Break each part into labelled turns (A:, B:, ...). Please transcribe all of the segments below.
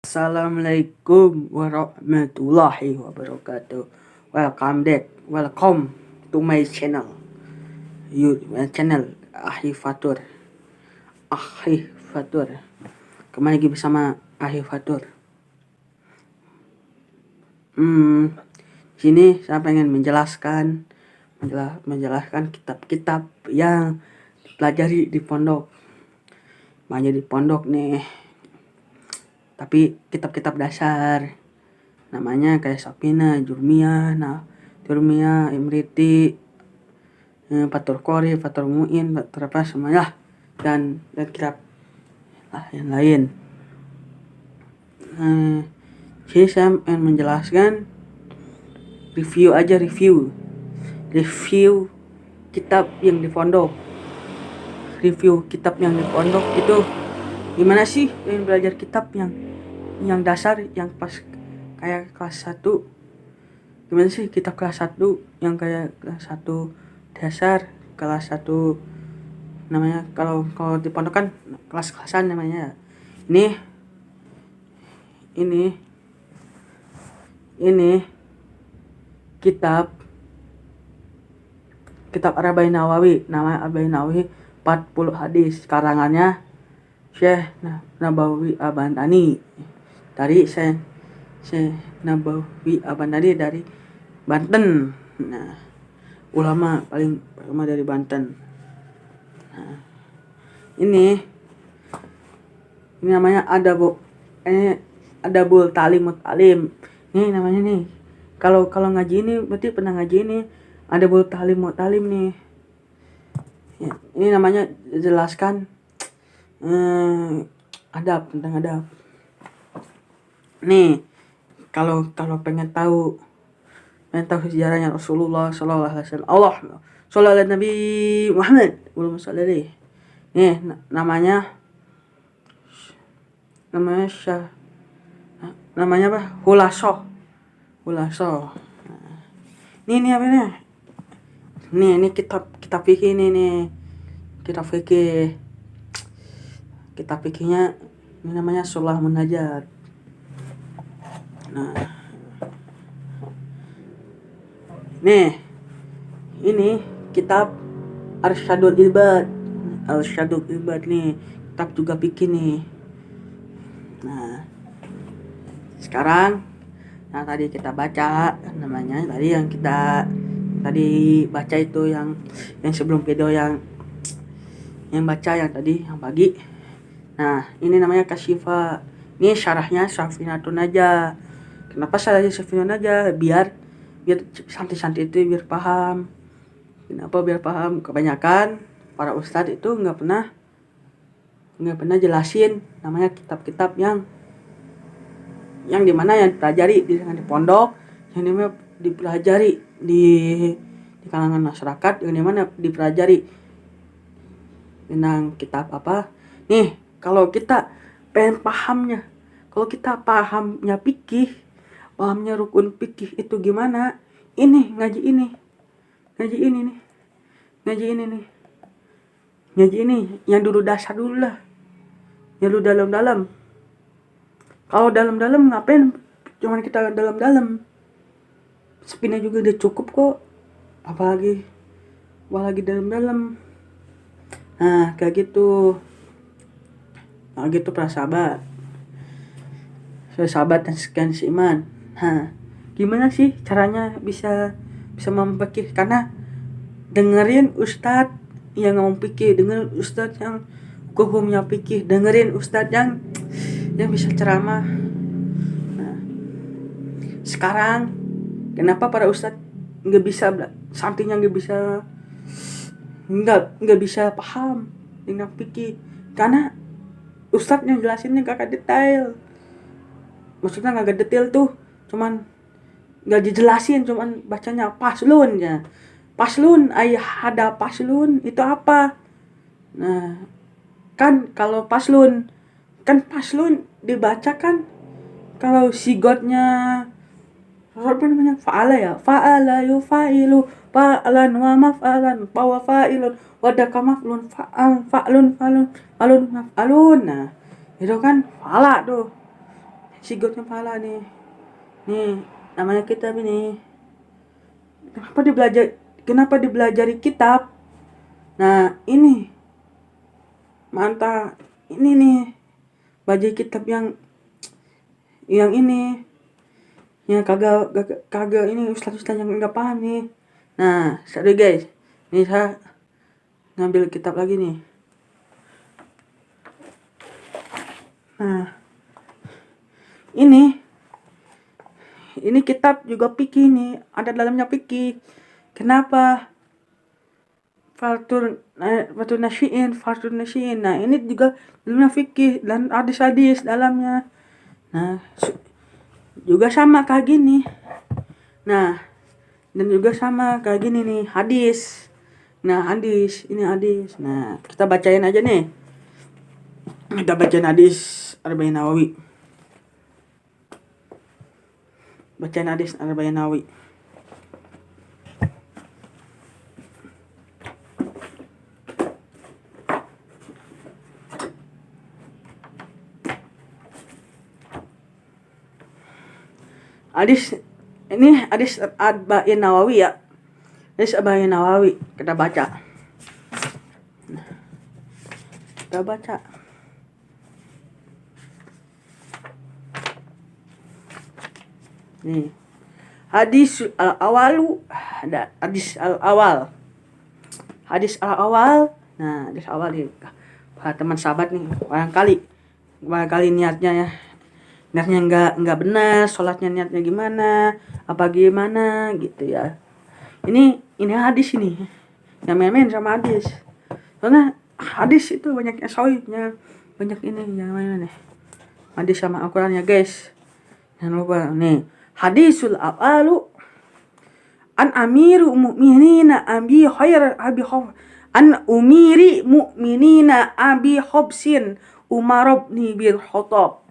A: Assalamualaikum warahmatullahi wabarakatuh. Welcome to my channel. Ahi Fatur. Kembali lagi bersama Ahi Fatur. Sini saya pengen menjelaskan kitab-kitab yang dipelajari di pondok. Banyak di pondok nih. Tapi kitab-kitab dasar namanya kayak Safina, Jurmiyah, Imriti, Fathul Qorib, Fathul Mu'in, Fathul apa semuanya dan kitab yang lain. Sini saya ingin menjelaskan review kitab yang di pondok. Review kitab yang di pondok itu gimana sih yang belajar kitab yang dasar, yang pas kayak kelas 1. Gimana sih kitab kelas 1 yang kayak kelas 1 dasar, kelas 1 namanya, kalau di pondok kan kelas-kelasan namanya. Ini kitab Arba'in Nawawi, nama Arba'in Nawawi 40 hadis, karangannya Syekh Nabawi Abantani dari Syekh Nabawi Abantani dari Banten. Ulama paling pertama dari Banten. Ini namanya Adabul Talim. Ini namanya nih. Kalau ngaji ini berarti pernah ngaji ini. Adabul Talim nih. Ya, ini namanya jelaskan tentang adab. Nih, kalau pengen tahu sejarahnya Rasulullah sallallahu alaihi wasallam. Allah sallallahu alaihi Nabi Muhammad sallallahu. Nih, namanya apa? Khulasoh. Ini apa nih? Ini kitab fikih nih. Kitab fikihnya ini namanya Sulah Munajat. Ini kitab Arsyadul Ibad nih, kitab juga fikih nih. Sekarang tadi kita baca namanya, tadi yang kita baca itu yang sebelum video yang baca yang tadi yang pagi. Ini namanya Kasyifa. Ini syarahnya Safinatun Najah. Kenapa syarahnya Safinatun Najah? Biar santri-santri itu biar paham. Kenapa biar paham? Kebanyakan para ustadz itu nggak pernah jelasin namanya kitab-kitab yang dimana yang dipelajari di pondok, yang dimana dipelajari di kalangan masyarakat, yang dimana dipelajari tentang kitab apa. Nih, kalau kita pengen pahamnya, kalau kita pahamnya fikih, pahamnya rukun fikih itu gimana? Ngaji ini yang dulu dasar dulu lah, yang dulu dalam. Kalau dalam ngapain? Cuman kita dalam. Sepina juga udah cukup kok. Apalagi dalam. Kayak gitu para sahabat dan sekian seiman. Gimana sih caranya bisa memfikih? Karena dengerin ustadz yang ngomong fikih, dengerin ustadz yang hukumnya fikih, dengerin ustadz yang bisa ceramah. Sekarang kenapa para ustadz nggak bisa, santrinya nggak bisa paham tentang fikih? Karena ustadz yang jelasinnya gak detail. Maksudnya gak detail tuh, cuman gak dijelasin, cuman bacanya paslun ya. Paslun, ada paslun itu apa? Kan kalau paslun dibaca kan kalau sigotnya apa namanya? Fa'ala yufa'ilu fa'alan wa maf'alan wa fa'ilun wa dakamaf'lun fa'alun maf'alun. Itu kan fa'ala tuh. sigotnya pala nih. Nih, namanya kitab ini. Kenapa dibelajari kitab? Nah, ini mantap. Ini nih, belajar kitab yang ini. Yang kagak ini ustaz-ustaz yang enggak paham nih. Nah, sorry guys. Ini saya ngambil kitab lagi nih. Nah, ini kitab juga fikih nih, ada dalamnya fikih. Kenapa? Fatul Nasyiin. Nah, ini juga dalamnya fikih dan hadis-hadis dalamnya. Nah, juga sama kayak gini. Nah, dan juga sama kayak gini nih, hadis. Nah, ini hadis. Nah, kita bacain aja nih. Kita bacain hadis Arba'in Nawawi. Bacain hadis Arba'in Nawawi. Ini hadis Arba'in Nawawi ya. Hadis Arba'in Nawawi kita baca. Nih. Hadis al-awalu, ada hadis al-awal. Hadis al-awal. Nah, hadis awal nih. Teman sahabat nih, barangkali niatnya enggak benar, sholatnya niatnya gimana, apa gimana gitu ya. Ini hadis ini. Yang main-main sama hadis. Soalnya hadis itu banyak sahihnya, banyak ini yang mana nih. Hadis sama Al-Qur'an ya, guys. Jangan lupa nih. Hadisul awalu an amiru mu'minina abi Hobsin Umar bin Khattab.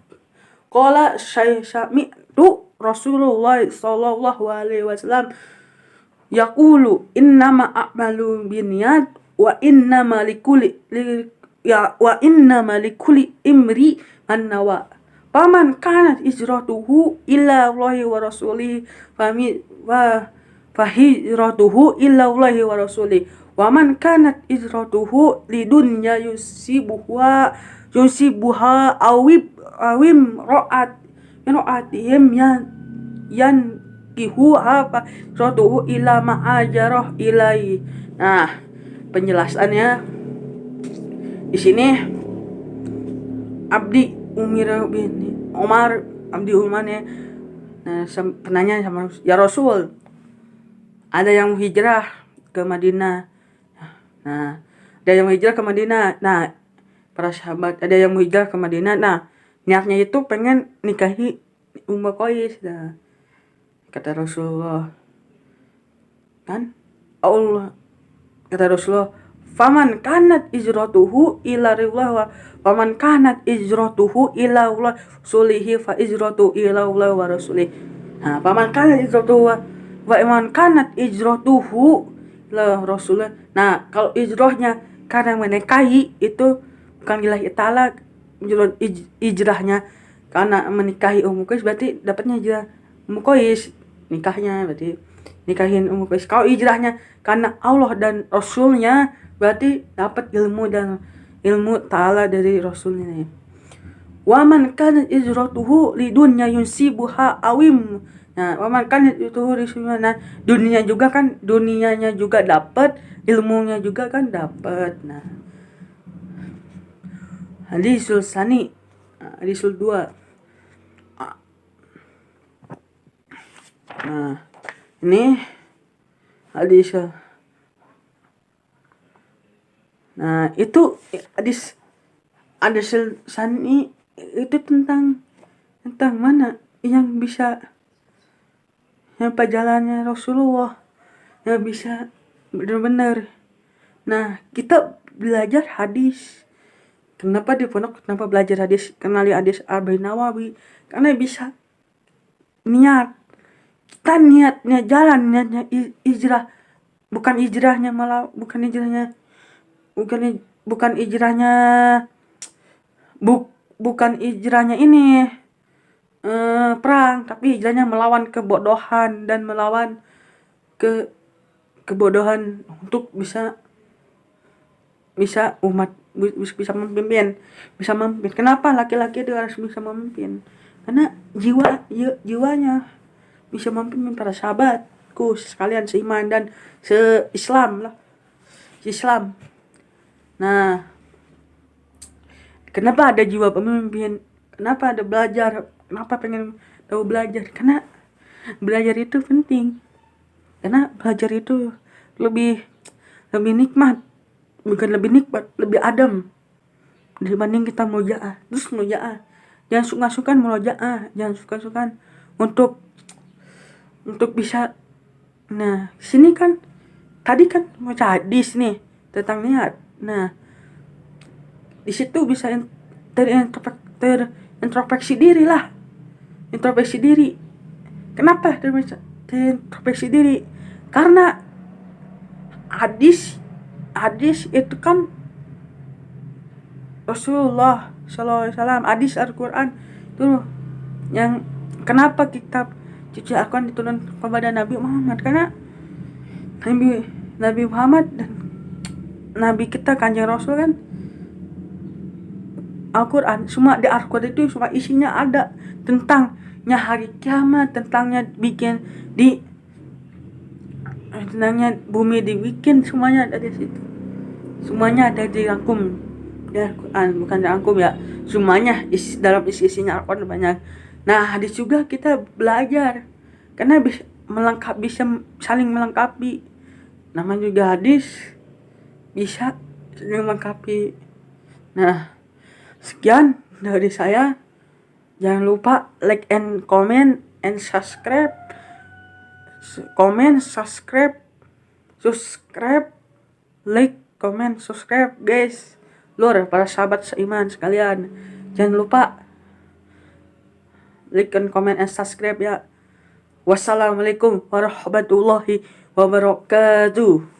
A: Qala sami'tu Rasulullah sallallahu alaihi wasallam yaqulu innama a'malu binniyat wa innama likulli imri man nawa. Paman kanat hijratuhu illa Allahi wa rasulih fahijratuhu illa Allahi wa rasulih. Wa man kanat hijratuhu lidunya yusibuha awim ra'atihim yan kihuha fahijratuhu ila ma'ajarah ilai. Nah, penjelasannya di sini Umar ya. Nah, penanya sama ya Rasul, ada yang hijrah ke Madinah. Nah, ada yang hijrah ke Madinah. Nah, para sahabat ada yang hijrah ke Madinah. Nah, niatnya itu pengen nikahi Ummu Qais. Nah, kata Rasulullah, faman kanat hijratuhu ila rillah wa faman kanat hijratuhu ila Allah sulihi fa hijratu ila Allah wa rasulih. Nah, faman kanat hijratuhu wa man kanat hijratuhu ila rasulih. Nah, kalau hijrahnya karena menikahi itu bukan lillahi ta'ala, hijrahnya karena menikahi Ummu Qais berarti dapatnya hijrah Ummu Qais, nikahnya berarti nikahin Ummu Qais. Kalau hijrahnya karena Allah dan Rasulnya berarti dapat ilmu ta'ala dari Rasulnya. Wa man kana hijratuhu lidunya yunsibuha awim. Nah, wa man kana hijratuhu lidunya, dunianya juga dapat, ilmunya juga kan dapat. Nah, hadisul sani, hadisul 2. Nah, ini hadis. Nah, itu hadis sani itu tentang mana yang bisa, yang perjalanannya Rasulullah yang bisa benar-benar. Nah, kita belajar hadis. Kenapa di pondok? Kenapa belajar hadis? Kenali hadis Arba'in Nawawi karena bisa niat. Kita niatnya jalan, niatnya hijrah, bukan hijrahnya ini, perang, tapi hijrahnya melawan kebodohan dan melawan kebodohan untuk bisa umat bisa memimpin. Kenapa laki-laki itu harus bisa memimpin? Karena jiwanya bisa memimpin. Para sahabatku sekalian seiman dan seislam lah, Islam. Nah, kenapa ada jiwa pemimpin? Kenapa ada belajar? Kenapa pengen tahu belajar? Karena belajar itu penting. Karena belajar itu lebih nikmat, bukan lebih nikmat, lebih adem dibanding kita mujaah. Terus mujaah, jangan suka-sukan mujaah, jangan suka-sukan untuk bisa. Nah, sini kan tadi kan mau hadis nih tentang niat. Nah, di situ bisa terintrospeksi diri lah. Introspeksi diri. Kenapa terintrospeksi diri? Karena hadis itu kan Rasulullah SAW, hadis Al-Quran itu yang kenapa kitab suci Al-Quran diturunkan kepada Nabi Muhammad? Karena Nabi Muhammad dan Nabi kita Kanjeng Rasul kan Al-Quran, semua di Al-Quran itu semua isinya ada tentangnya hari kiamat, tentangnya tentangnya bumi dibikin, semuanya ada di situ. Semuanya ada dirangkum ya Al-Quran, bukan dirangkum ya, semuanya dalam isinya Al-Quran banyak. Nah, hadis juga kita belajar karena bisa saling melengkapi. Namanya juga hadis bisa saling melengkapi. Nah, sekian dari saya. Jangan lupa like and comment and subscribe. Like, comment, subscribe, guys. Para sahabat seiman sekalian. Jangan lupa like and comment and subscribe ya. Wassalamualaikum warahmatullahi wabarakatuh.